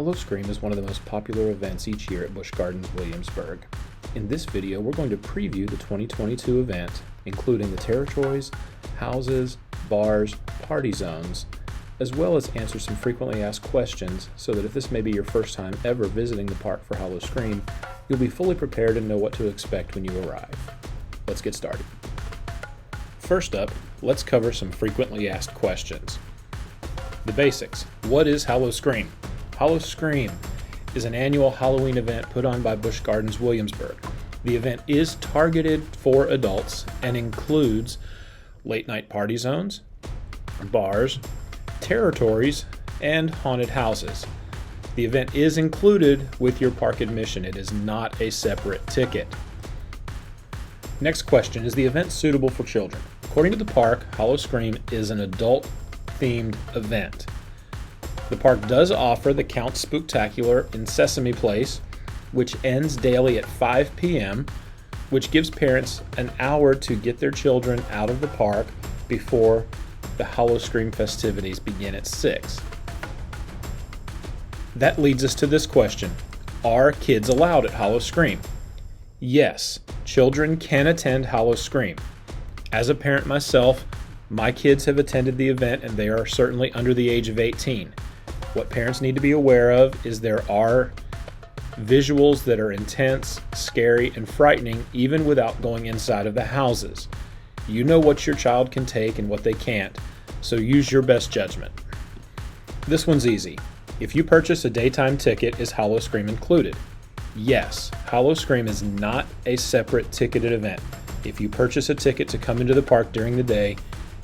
Howl O Scream is one of the most popular events each year at Busch Gardens, Williamsburg. In this video, we're going to preview the 2022 event, including the territories, houses, bars, party zones, as well as answer some frequently asked questions so that if this may be your first time ever visiting the park for Howl O Scream, you'll be fully prepared and know what to expect when you arrive. Let's get started. First up, let's cover some frequently asked questions. The basics. What is Howl O Scream? Howl O Scream is an annual Halloween event put on by Busch Gardens, Williamsburg. The event is targeted for adults and includes late night party zones, bars, territories, and haunted houses. The event is included with your park admission. It is not a separate ticket. Next question, is the event suitable for children? According to the park, Howl O Scream is an adult-themed event. The park does offer the Count Spooktacular in Sesame Place, which ends daily at 5 p.m., which gives parents an hour to get their children out of the park before the Howl O Scream festivities begin at 6. That leads us to this question. Are kids allowed at Howl O Scream? Yes, children can attend Howl O Scream. As a parent myself, my kids have attended the event and they are certainly under the age of 18. What parents need to be aware of is there are visuals that are intense, scary, and frightening even without going inside of the houses. You know what your child can take and what they can't, so use your best judgment. This one's easy. If you purchase a daytime ticket, is Howl O Scream included? Yes, Howl O Scream is not a separate ticketed event. If you purchase a ticket to come into the park during the day,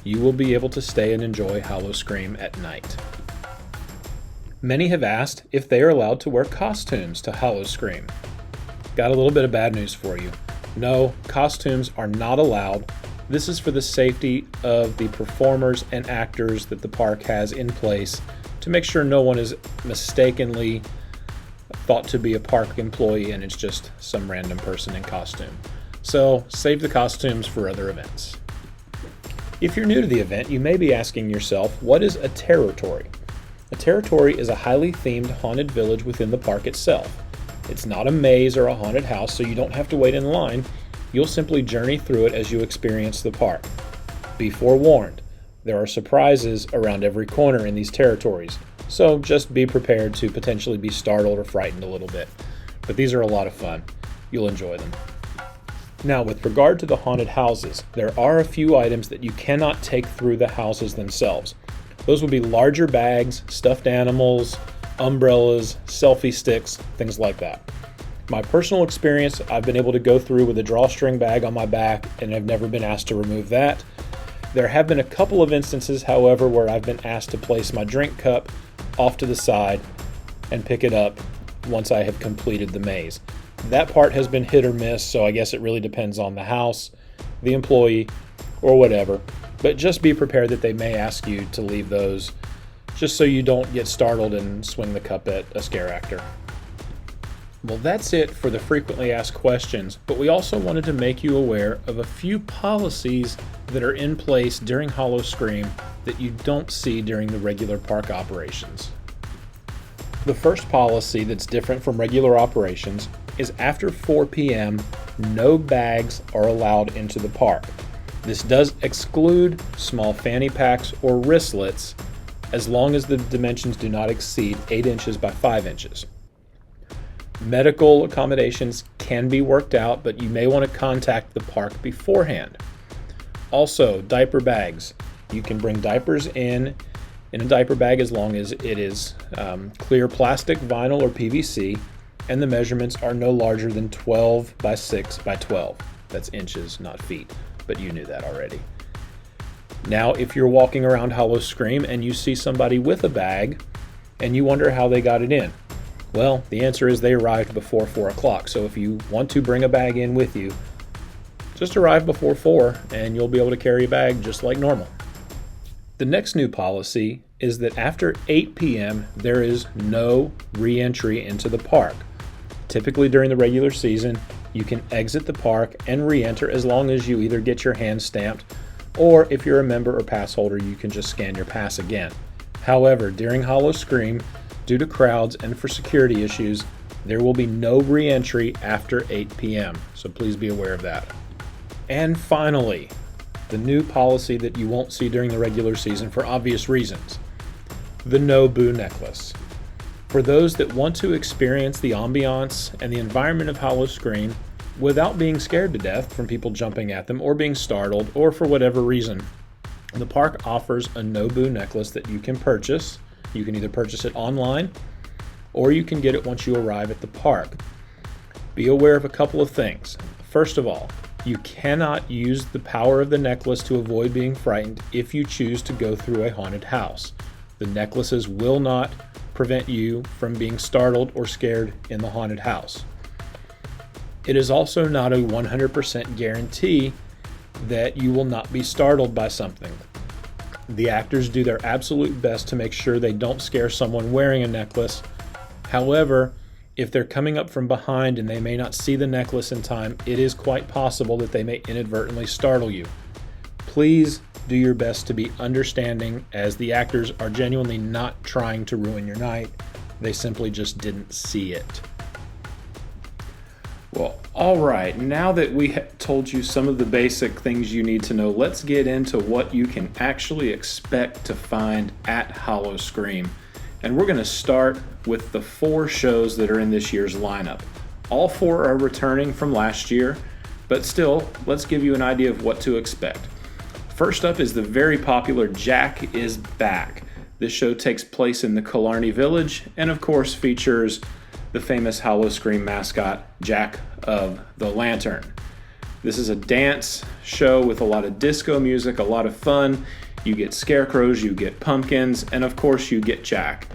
you will be able to stay and enjoy Howl O Scream at night. Many have asked if they are allowed to wear costumes to Howl O Scream. Got a little bit of bad news for you. No, costumes are not allowed. This is for the safety of the performers and actors that the park has in place to make sure no one is mistakenly thought to be a park employee and it's just some random person in costume. So save the costumes for other events. If you're new to the event, you may be asking yourself, what is a territory? A territory is a highly themed haunted village within the park itself. It's not a maze or a haunted house, so you don't have to wait in line. You'll simply journey through it as you experience the park. Be forewarned, there are surprises around every corner in these territories, so just be prepared to potentially be startled or frightened a little bit. But these are a lot of fun. You'll enjoy them. Now, with regard to the haunted houses, there are a few items that you cannot take through the houses themselves. Those would be larger bags, stuffed animals, umbrellas, selfie sticks, things like that. My personal experience, I've been able to go through with a drawstring bag on my back and I've never been asked to remove that. There have been a couple of instances, however, where I've been asked to place my drink cup off to the side and pick it up once I have completed the maze. That part has been hit or miss, so I guess it really depends on the house, the employee, or whatever. But just be prepared that they may ask you to leave those just so you don't get startled and swing the cup at a scare actor. Well, that's it for the frequently asked questions, but we also wanted to make you aware of a few policies that are in place during Howl O Scream that you don't see during the regular park operations. The first policy that's different from regular operations is after 4 p.m., no bags are allowed into the park. This does exclude small fanny packs or wristlets as long as the dimensions do not exceed 8 inches by 5 inches. Medical accommodations can be worked out, but you may want to contact the park beforehand. Also, diaper bags. You can bring diapers in a diaper bag as long as it is clear plastic, vinyl, or PVC, and the measurements are no larger than 12 by 6 by 12. That's inches, not feet, but you knew that already. Now, if you're walking around Howl O Scream and you see somebody with a bag and you wonder how they got it in, well, the answer is they arrived before 4 o'clock. So if you want to bring a bag in with you, just arrive before 4 and you'll be able to carry a bag just like normal. The next new policy is that after 8 p.m., there is no re-entry into the park. Typically during the regular season, you can exit the park and re-enter as long as you either get your hand stamped or if you're a member or pass holder, you can just scan your pass again. However, during Howl O Scream, due to crowds and for security issues, there will be no re-entry after 8 p.m., so please be aware of that. And finally, the new policy that you won't see during the regular season for obvious reasons, the No Boo necklace. For those that want to experience the ambiance and the environment of Howl O Scream without being scared to death from people jumping at them or being startled or for whatever reason, the park offers a No Boo necklace that you can purchase. You can either purchase it online or you can get it once you arrive at the park. Be aware of a couple of things. First of all, you cannot use the power of the necklace to avoid being frightened if you choose to go through a haunted house. The necklaces will not prevent you from being startled or scared in the haunted house. It is also not a 100% guarantee that you will not be startled by something. The actors do their absolute best to make sure they don't scare someone wearing a necklace. However, if they're coming up from behind and they may not see the necklace in time, it is quite possible that they may inadvertently startle you. Please do your best to be understanding, as the actors are genuinely not trying to ruin your night. They simply just didn't see it. Well, all right, now that we told you some of the basic things you need to know, let's get into what you can actually expect to find at Howl O Scream. And we're going to start with the 4 shows that are in this year's lineup. All 4 are returning from last year, but still, let's give you an idea of what to expect. First up is the very popular Jack is Back. This show takes place in the Killarney Village and of course features the famous Howl O Scream mascot, Jack of the Lantern. This is a dance show with a lot of disco music, a lot of fun. You get scarecrows, you get pumpkins, and of course you get Jack.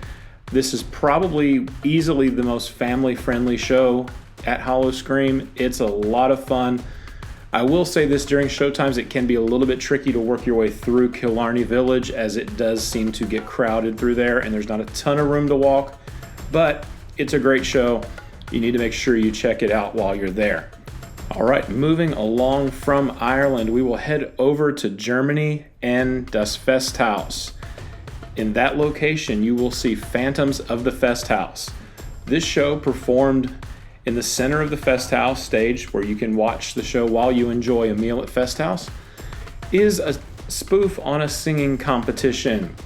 This is probably easily the most family-friendly show at Howl O Scream. It's a lot of fun. I will say this, during showtimes it can be a little bit tricky to work your way through Killarney Village, as it does seem to get crowded through there and there's not a ton of room to walk, but it's a great show. You need to make sure you check it out while you're there. All right, moving along from Ireland, we will head over to Germany and Das Festhaus. In that location, you will see Phantoms of the Festhaus. This show, performed in the center of the Festhaus stage, where you can watch the show while you enjoy a meal at Festhaus, is a spoof on a singing competition.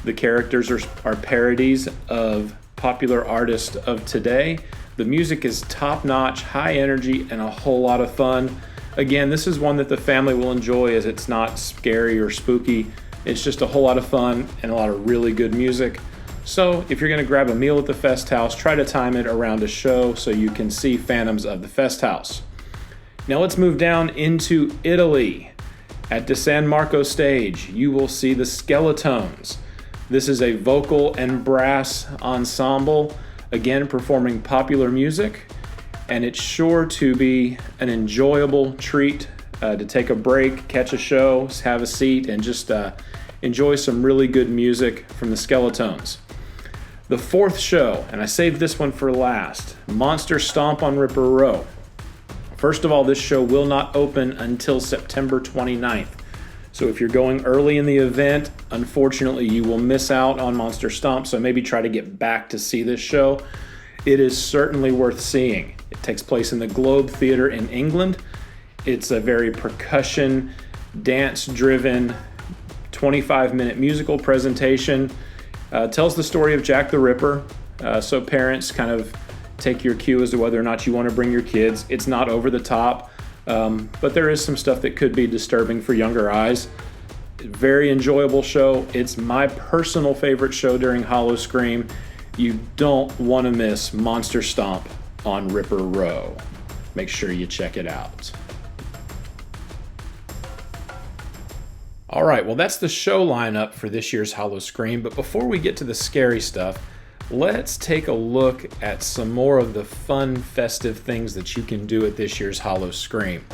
The characters are parodies of popular artists of today. The music is top-notch, high energy, and a whole lot of fun. Again, this is one that the family will enjoy, as it's not scary or spooky. It's just a whole lot of fun and a lot of really good music. So if you're going to grab a meal at the Festhaus, try to time it around a show so you can see Phantoms of the Festhaus. Now let's move down into Italy. At the San Marco stage, you will see the Skeletones. This is a vocal and brass ensemble, again performing popular music, and it's sure to be an enjoyable treat to take a break, catch a show, have a seat, and just enjoy some really good music from the Skeletones. The 4th show, and I saved this one for last, Monster Stomp on Ripper Row. First of all, this show will not open until September 29th. So if you're going early in the event, unfortunately you will miss out on Monster Stomp, so maybe try to get back to see this show. It is certainly worth seeing. It takes place in the Globe Theatre in England. It's a very percussion, dance-driven, 25-minute musical presentation. Tells the story of Jack the Ripper, so parents kind of take your cue as to whether or not you want to bring your kids. It's not over the top, but there is some stuff that could be disturbing for younger eyes. Very enjoyable show. It's my personal favorite show during Howl O Scream. You don't want to miss Monster Stomp on Ripper Row. Make sure you check it out. All right, well, that's the show lineup for this year's Howl O Scream, but before we get to the scary stuff, let's take a look at some more of the fun, festive things that you can do at this year's Howl O Scream.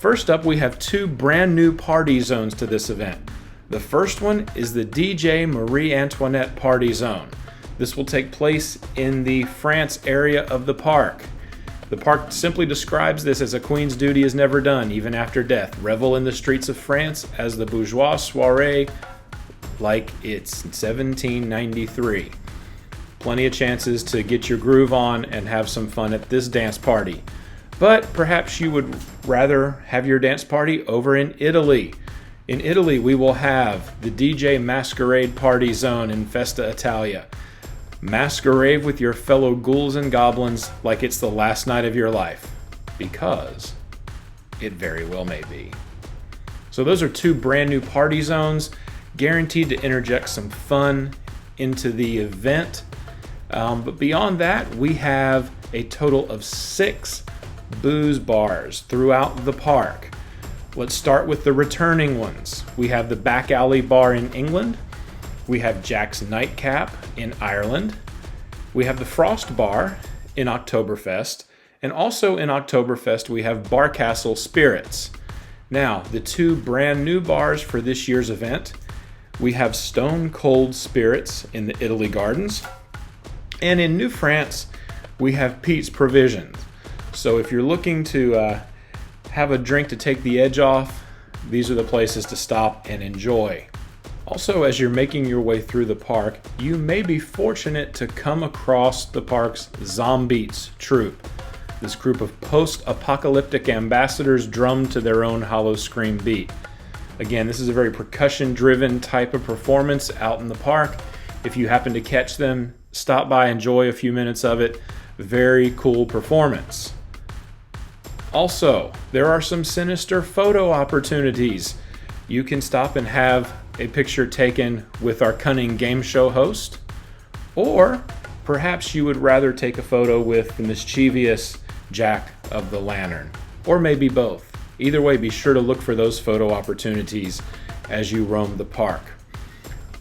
First up, we have 2 brand new party zones to this event. The first one is the DJ Marie Antoinette Party Zone. This will take place in the France area of the park. The park simply describes this as a queen's duty is never done, even after death. Revel in the streets of France as the bourgeois soiree like it's 1793. Plenty of chances to get your groove on and have some fun at this dance party. But perhaps you would rather have your dance party over in Italy. In Italy, we will have the DJ Masquerade Party Zone in Festa Italia. Masquerade with your fellow ghouls and goblins like it's the last night of your life, because it very well may be. So those are 2 brand new party zones, guaranteed to interject some fun into the event. But beyond that, we have a total of 6 booze bars throughout the park. Let's start with the returning ones. We have the Back Alley Bar in England. We have Jack's Nightcap in Ireland. We have the Frost Bar in Oktoberfest. And also in Oktoberfest, we have Barcastle Spirits. Now, the 2 brand new bars for this year's event, we have Stone Cold Spirits in the Italy Gardens. And in New France, we have Pete's Provisions. So if you're looking to have a drink to take the edge off, these are the places to stop and enjoy. Also, as you're making your way through the park, you may be fortunate to come across the park's Zombeats troupe. This group of post-apocalyptic ambassadors drummed to their own Howl O Scream beat. Again, this is a very percussion-driven type of performance out in the park. If you happen to catch them, stop by, enjoy a few minutes of it. Very cool performance. Also, there are some sinister photo opportunities. You can stop and have a picture taken with our cunning game show host, or perhaps you would rather take a photo with the mischievous Jack of the Lantern, or maybe both. Either way, be sure to look for those photo opportunities as you roam the park.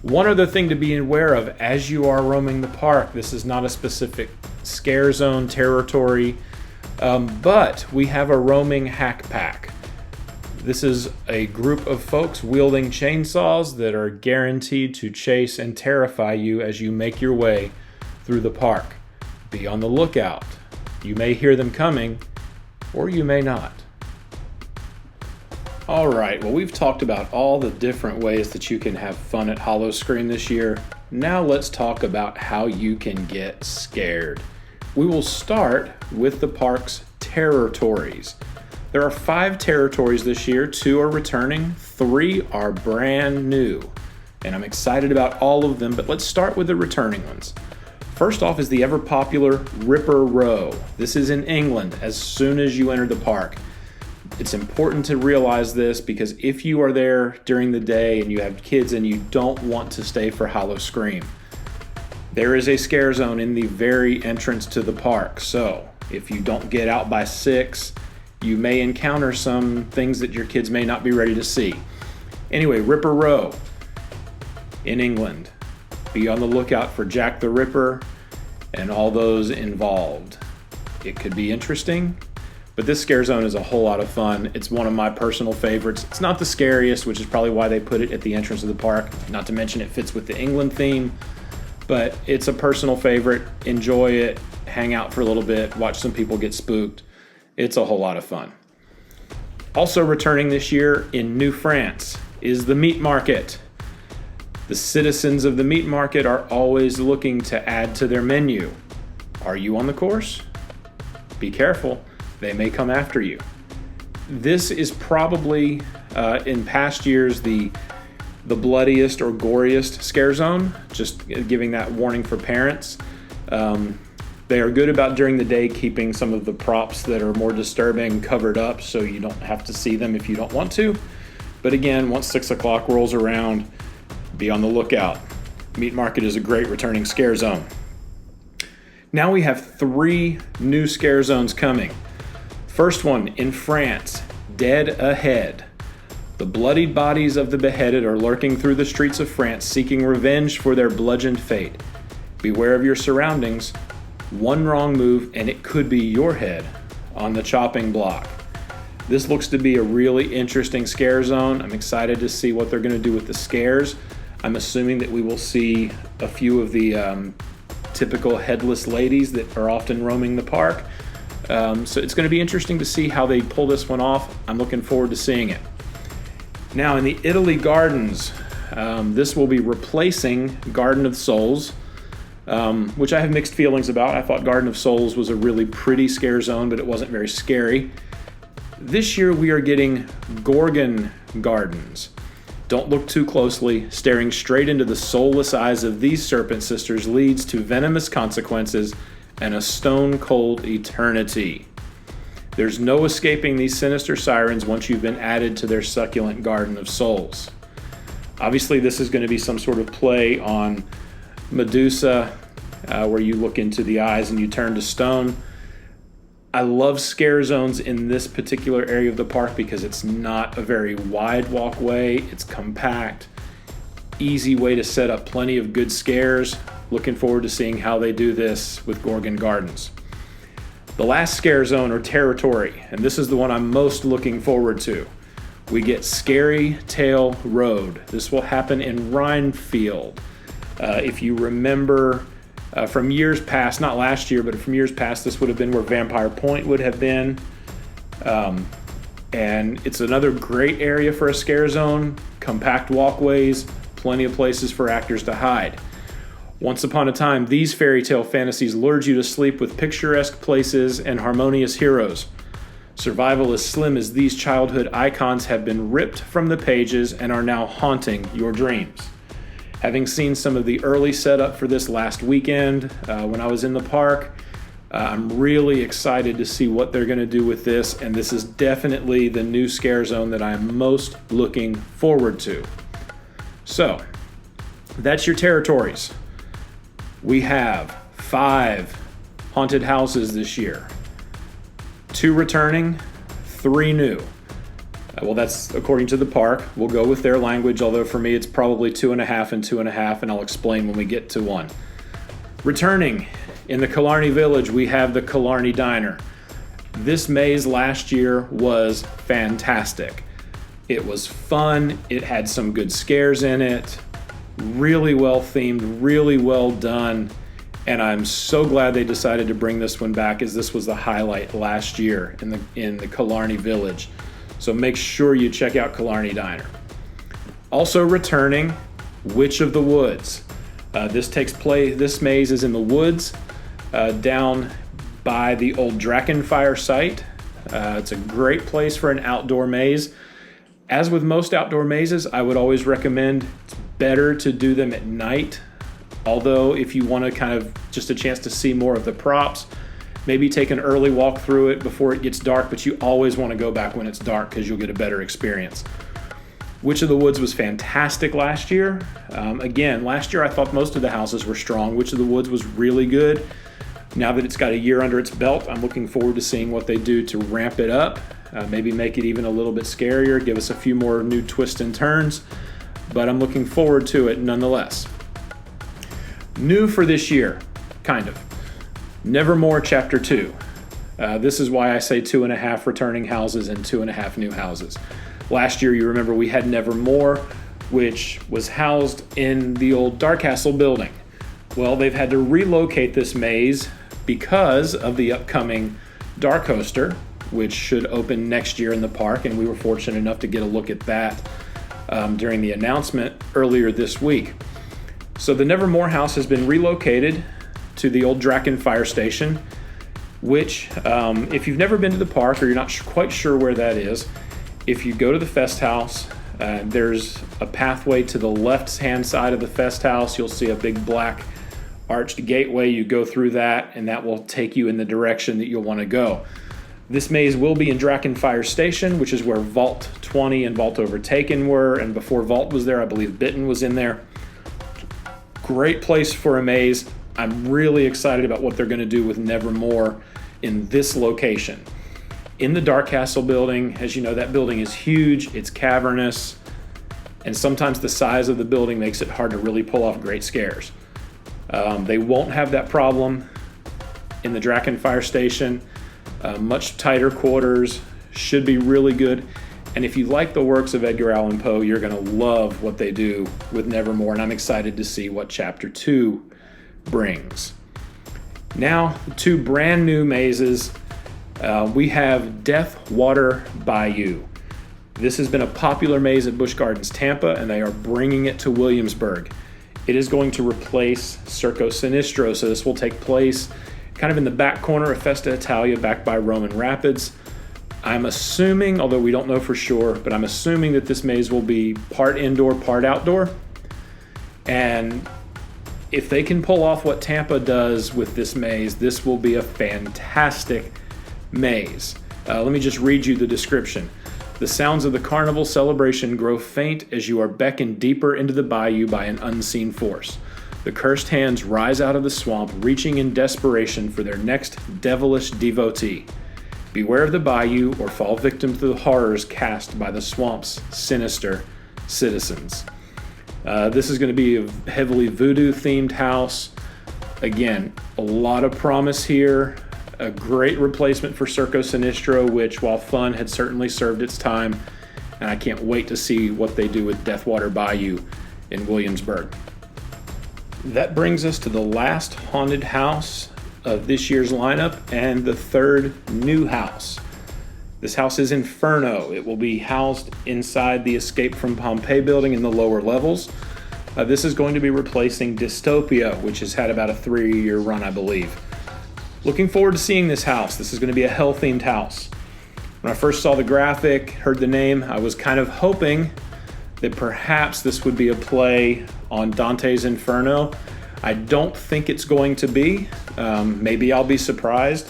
One other thing to be aware of as you are roaming the park, this is not a specific scare zone territory, but we have a roaming hack pack. This is a group of folks wielding chainsaws that are guaranteed to chase and terrify you as you make your way through the park. Be on the lookout. You may hear them coming, or you may not. All right, well, we've talked about all the different ways that you can have fun at Howl O Scream this year. Now let's talk about how you can get scared. We will start with the park's territories. There are 5 territories this year. 2 are returning, 3 are brand new. And I'm excited about all of them, but let's start with the returning ones. First off is the ever popular Ripper Row. This is in England as soon as you enter the park. It's important to realize this because if you are there during the day and you have kids and you don't want to stay for Howl O Scream, there is a scare zone in the very entrance to the park. So if you don't get out by 6, you may encounter some things that your kids may not be ready to see. Anyway, Ripper Row in England. Be on the lookout for Jack the Ripper and all those involved. It could be interesting, but this scare zone is a whole lot of fun. It's one of my personal favorites. It's not the scariest, which is probably why they put it at the entrance of the park. Not to mention it fits with the England theme, but it's a personal favorite. Enjoy it, hang out for a little bit, watch some people get spooked. It's a whole lot of fun. Also returning this year in New France is the meat market. The citizens of the meat market are always looking to add to their menu. Are you on the course? Be careful, they may come after you. This is probably, in past years, the bloodiest or goriest scare zone, just giving that warning for parents. They are good about during the day keeping some of the props that are more disturbing covered up so you don't have to see them if you don't want to. But again, once 6 o'clock rolls around, be on the lookout. Meat Market is a great returning scare zone. Now we have 3 new scare zones coming. First one in France, Dead Ahead. The bloodied bodies of the beheaded are lurking through the streets of France seeking revenge for their bludgeoned fate. Beware of your surroundings. One wrong move and it could be your head on the chopping block. This looks to be a really interesting scare zone. I'm excited to see what they're going to do with the scares. I'm assuming that we will see a few of the typical headless ladies that are often roaming the park. So it's going to be interesting to see how they pull this one off. I'm looking forward to seeing it. Now in the Italy Gardens, this will be replacing Garden of Souls. which I have mixed feelings about. I thought Garden of Souls was a really pretty scare zone, but it wasn't very scary. This year we are getting Gorgon Gardens. Don't look too closely. Staring straight into the soulless eyes of these serpent sisters leads to venomous consequences and a stone-cold eternity. There's no escaping these sinister sirens once you've been added to their succulent Garden of Souls. Obviously, this is going to be some sort of play on Medusa, where you look into the eyes and you turn to stone. I love scare zones in this particular area of the park because it's not a very wide walkway. It's compact, easy way to set up plenty of good scares. Looking forward to seeing how they do this with Gorgon Gardens. The last scare zone or territory, and this is the one I'm most looking forward to. We get Scary Tail Road. This will happen in Rhinefield. If you remember from years past, not last year, but from years past, this would have been where Vampire Point would have been. And it's another great area for a scare zone. Compact walkways, plenty of places for actors to hide. Once upon a time, these fairy tale fantasies lured you to sleep with picturesque places and harmonious heroes. Survival as slim as these childhood icons have been ripped from the pages and are now haunting your dreams. Having seen some of the early setup for this last weekend when I was in the park, I'm really excited to see what they're going to do with this, and this is definitely the new scare zone that I'm most looking forward to. So, that's your territories. We have 5 haunted houses this year. 2 returning, 3 new. Well, that's according to the park. We'll go with their language, although for me it's probably 2.5 and 2.5, and I'll explain when we get to 1. Returning, in the Killarney Village, we have the Killarney Diner. This maze last year was fantastic. It was fun, it had some good scares in it, really well themed, really well done, and I'm so glad they decided to bring this one back, as this was the highlight last year in the Killarney Village. So make sure you check out Killarney Diner. Also returning, Witch of the Woods. This maze is in the woods, down by the old Drakenfire site. It's a great place for an outdoor maze. As with most outdoor mazes, I would always recommend it's better to do them at night. Although if you want to kind of just a chance to see more of the props, maybe take an early walk through it before it gets dark, but you always want to go back when it's dark because you'll get a better experience. Witch of the Woods was fantastic last year. Again, last year I thought most of the houses were strong. Witch of the Woods was really good. Now that it's got a year under its belt, I'm looking forward to seeing what they do to ramp it up, maybe make it even a little bit scarier, give us a few more new twists and turns, but I'm looking forward to it nonetheless. New for this year, kind of. Nevermore Chapter 2. This is why I say 2.5 returning houses and 2.5 new houses. Last year, you remember we had Nevermore, which was housed in the old Dark Castle building. Well, they've had to relocate this maze because of the upcoming Dark Coaster, which should open next year in the park, and we were fortunate enough to get a look at that during the announcement earlier this week. So the Nevermore house has been relocated to the old Draken Fire Station, which, if you've never been to the park or you're not quite sure where that is, if you go to the Fest House, there's a pathway to the left-hand side of the Fest House. You'll see a big black arched gateway. You go through that, and that will take you in the direction that you'll want to go. This maze will be in Draken Fire Station, which is where Vault 20 and Vault Overtaken were, and before Vault was there, I believe Bitten was in there. Great place for a maze. I'm really excited about what they're going to do with Nevermore in this location. In the Dark Castle building, as you know, that building is huge, it's cavernous, and sometimes the size of the building makes it hard to really pull off great scares. They won't have that problem in the Draken Fire Station. Much tighter quarters, should be really good. And if you like the works of Edgar Allan Poe, you're going to love what they do with Nevermore, and I'm excited to see what Chapter 2 brings. Now, 2 brand new mazes. We have Death Water Bayou. This has been a popular maze at Busch Gardens, Tampa, and they are bringing it to Williamsburg. It is going to replace Circo Sinistro, so this will take place kind of in the back corner of Festa Italia, back by Roman Rapids. I'm assuming, although we don't know for sure, but I'm assuming that this maze will be part indoor, part outdoor. And if they can pull off what Tampa does with this maze, this will be a fantastic maze. Let me just read you the description. The sounds of the carnival celebration grow faint as you are beckoned deeper into the bayou by an unseen force. The cursed hands rise out of the swamp, reaching in desperation for their next devilish devotee. Beware of the bayou or fall victim to the horrors cast by the swamp's sinister citizens. This is going to be a heavily voodoo-themed house. Again, a lot of promise here. A great replacement for Circo Sinistro, which, while fun, had certainly served its time. And I can't wait to see what they do with Deathwater Bayou in Williamsburg. That brings us to the last haunted house of this year's lineup and the third new house. This house is Inferno. It will be housed inside the Escape from Pompeii building in the lower levels. This is going to be replacing Dystopia, which has had about a 3-year run, I believe. Looking forward to seeing this house. This is going to be a hell-themed house. When I first saw the graphic, heard the name, I was kind of hoping that perhaps this would be a play on Dante's Inferno. I don't think it's going to be. Maybe I'll be surprised,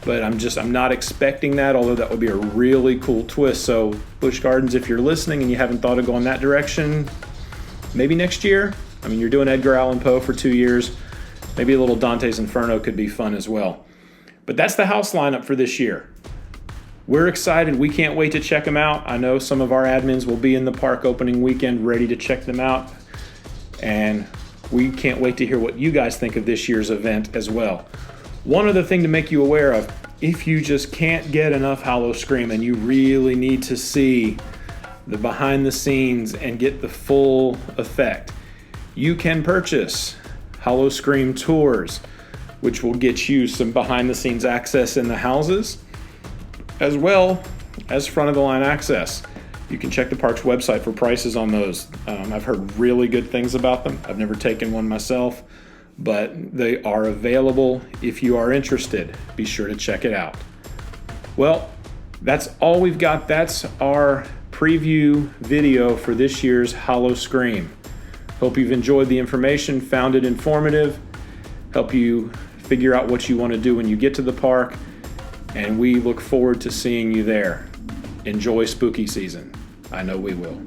but I'm not expecting that, although that would be a really cool twist. So Busch Gardens, if you're listening and you haven't thought of going that direction, maybe next year. I mean, you're doing Edgar Allan Poe for 2 years. Maybe a little Dante's Inferno could be fun as well. But that's the house lineup for this year. We're excited. We can't wait to check them out. I know some of our admins will be in the park opening weekend ready to check them out. And we can't wait to hear what you guys think of this year's event as well. One other thing to make you aware of, if you just can't get enough Howl O Scream and you really need to see the behind the scenes and get the full effect, you can purchase Howl O Scream tours, which will get you some behind the scenes access in the houses, as well as front of the line access. You can check the park's website for prices on those. I've heard really good things about them. I've never taken one myself, but they are available if you are interested. Be sure to check it out. Well, that's all we've got. That's our preview video for this year's Howl O Scream. Hope you've enjoyed the information, found it informative, help you figure out what you want to do when you get to the park, and we look forward to seeing you there. Enjoy spooky season. I know we will.